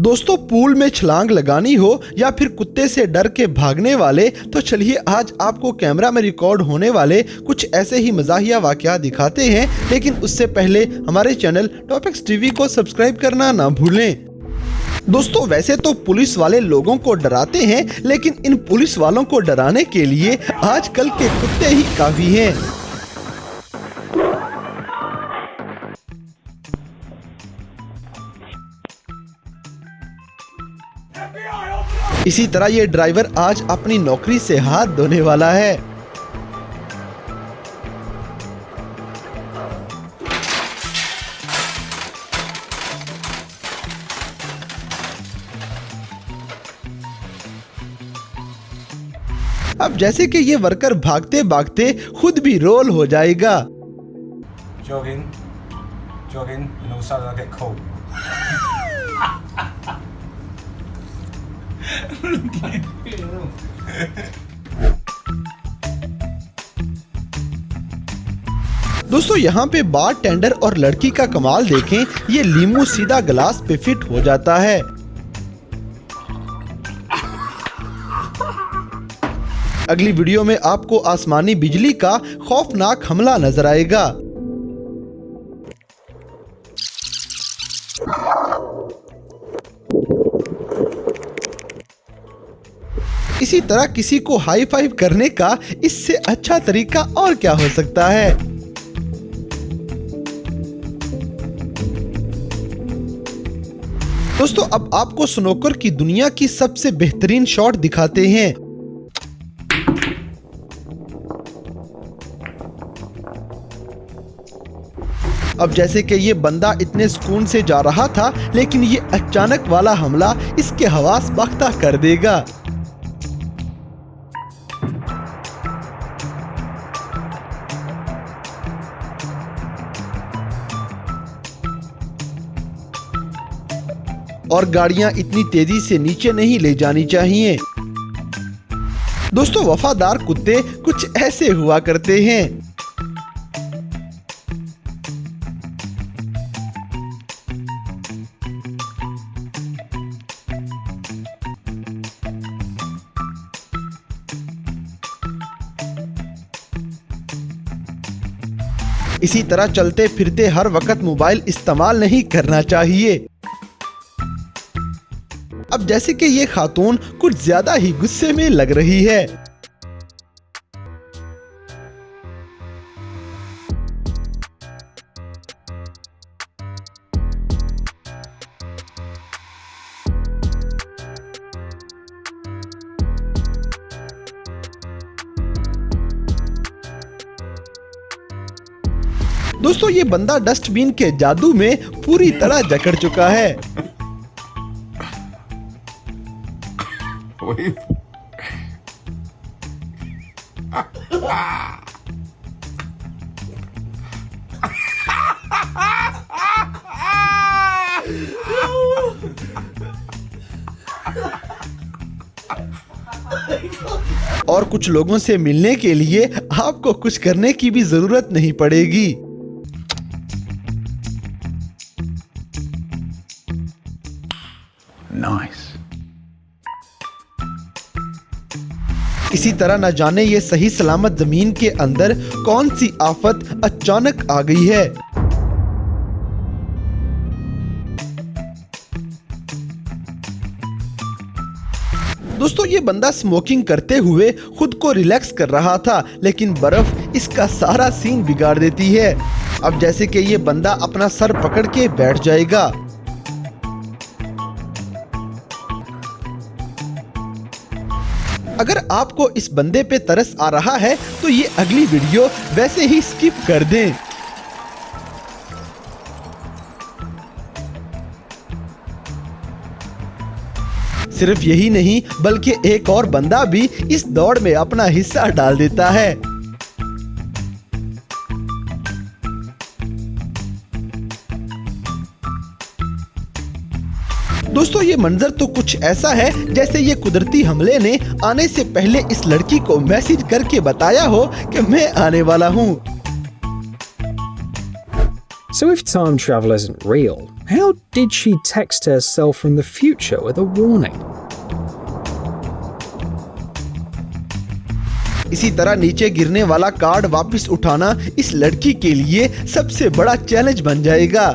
दोस्तों, पूल में छलांग लगानी हो या फिर कुत्ते से डर के भागने वाले, तो चलिए आज आपको कैमरा में रिकॉर्ड होने वाले कुछ ऐसे ही मज़ाहिया वाक़यात दिखाते हैं। लेकिन उससे पहले हमारे चैनल टॉपिक्स टीवी को सब्सक्राइब करना ना भूलें। दोस्तों, वैसे तो पुलिस वाले लोगों को डराते हैं, लेकिन इन पुलिस वालों को डराने के लिए आजकल के कुत्ते ही काफ़ी हैं। इसी तरह ये ड्राइवर आज अपनी नौकरी से हाथ धोने वाला है। अब जैसे कि ये वर्कर भागते भागते खुद भी रोल हो जाएगा। Jogging, and all of a sudden I get caught. दोस्तों, यहाँ पे बार टेंडर और लड़की का कमाल देखें। ये लीमू सीधा गिलास पे फिट हो जाता है। अगली वीडियो में आपको आसमानी बिजली का खौफनाक हमला नजर आएगा। इसी तरह किसी को हाई फाइव करने का इससे अच्छा तरीका और क्या हो सकता है। दोस्तों, अब आपको स्नूकर की दुनिया की सबसे बेहतरीन शॉट दिखाते हैं। अब जैसे कि ये बंदा इतने सुकून से जा रहा था, लेकिन ये अचानक वाला हमला इसके हवास बख्ता कर देगा। और गाड़ियां इतनी तेजी से नीचे नहीं ले जानी चाहिए। दोस्तों, वफादार कुत्ते कुछ ऐसे हुआ करते हैं। इसी तरह चलते फिरते हर वक्त मोबाइल इस्तेमाल नहीं करना चाहिए। अब जैसे कि ये खातून कुछ ज्यादा ही गुस्से में लग रही है। दोस्तों, ये बंदा डस्टबिन के जादू में पूरी तरह जकड़ चुका है। और कुछ लोगों से मिलने के लिए आपको कुछ करने की भी जरूरत नहीं पड़ेगी। Nice. इसी तरह न जाने ये सही सलामत जमीन के अंदर कौन सी आफत अचानक आ गई है। दोस्तों, ये बंदा स्मोकिंग करते हुए खुद को रिलैक्स कर रहा था, लेकिन बर्फ इसका सारा सीन बिगाड़ देती है। अब जैसे कि ये बंदा अपना सर पकड़ के बैठ जाएगा। अगर आपको इस बंदे पे तरस आ रहा है तो ये अगली वीडियो वैसे ही स्किप कर दें। सिर्फ यही नहीं, बल्कि एक और बंदा भी इस दौड़ में अपना हिस्सा डाल देता है। दोस्तों, ये मंजर तो कुछ ऐसा है जैसे ये कुदरती हमले ने आने से पहले इस लड़की को मैसेज करके बताया हो कि मैं आने वाला हूँ। So if time travel isn't real, how did she text herself from the future with a warning? इसी तरह नीचे गिरने वाला कार्ड वापस उठाना इस लड़की के लिए सबसे बड़ा चैलेंज बन जाएगा।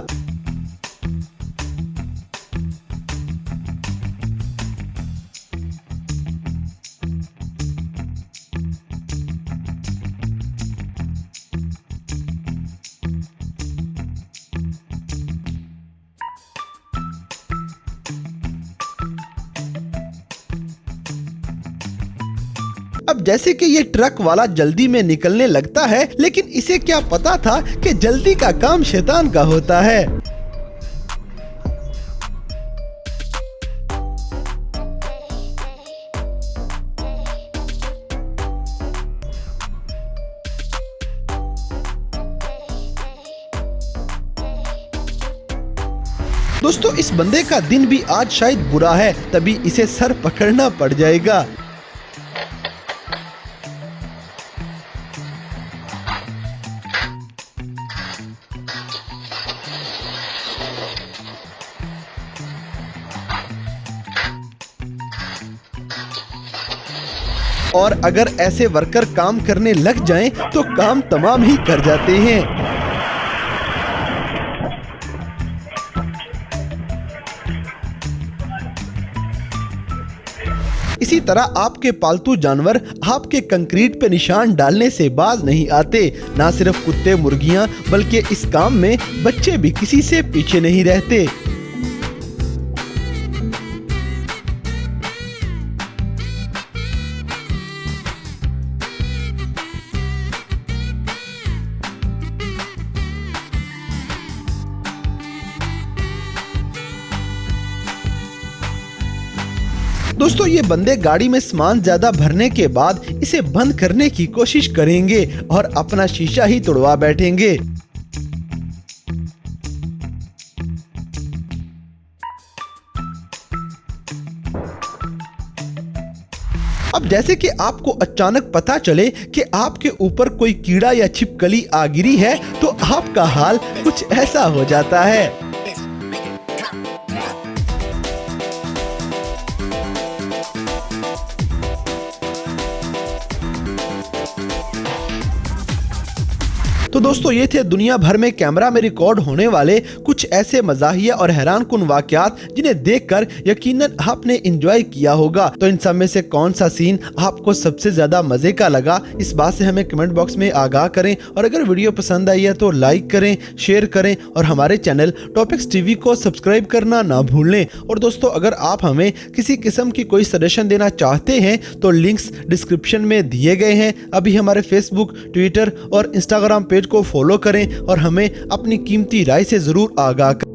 अब जैसे कि ये ट्रक वाला जल्दी में निकलने लगता है, लेकिन इसे क्या पता था कि जल्दी का काम शैतान का होता है। दोस्तों, इस बंदे का दिन भी आज शायद बुरा है, तभी इसे सर पकड़ना पड़ जाएगा। और अगर ऐसे वर्कर काम करने लग जाएं तो काम तमाम ही कर जाते हैं। इसी तरह आपके पालतू जानवर आपके कंक्रीट पे निशान डालने से बाज नहीं आते। ना सिर्फ कुत्ते मुर्गियां, बल्कि इस काम में बच्चे भी किसी से पीछे नहीं रहते। दोस्तों, ये बंदे गाड़ी में सामान ज्यादा भरने के बाद इसे बंद करने की कोशिश करेंगे और अपना शीशा ही तोड़वा बैठेंगे। अब जैसे कि आपको अचानक पता चले कि आपके ऊपर कोई कीड़ा या छिपकली आ गिरी है, तो आपका हाल कुछ ऐसा हो जाता है। तो दोस्तों, ये थे दुनिया भर में कैमरा में रिकॉर्ड होने वाले कुछ ऐसे मज़ाहिया और हैरानकुन वाक़यात जिन्हें देखकर यकीनन आपने एंजॉय किया होगा। तो इन सब में से कौन सा सीन आपको सबसे ज़्यादा मज़े का लगा, इस बात से हमें कमेंट बॉक्स में आगाह करें। और अगर वीडियो पसंद आई है तो लाइक करें, शेयर करें और हमारे चैनल टॉपिक्स टीवी को सब्सक्राइब करना ना भूलें। और दोस्तों, अगर आप हमें किसी किस्म की कोई सजेशन देना चाहते हैं तो लिंक्स डिस्क्रिप्शन में दिए गए हैं। अभी हमारे फेसबुक, ट्विटर और इंस्टाग्राम पेज को फॉलो करें और हमें अपनी कीमती राय से ज़रूर आगाह करें।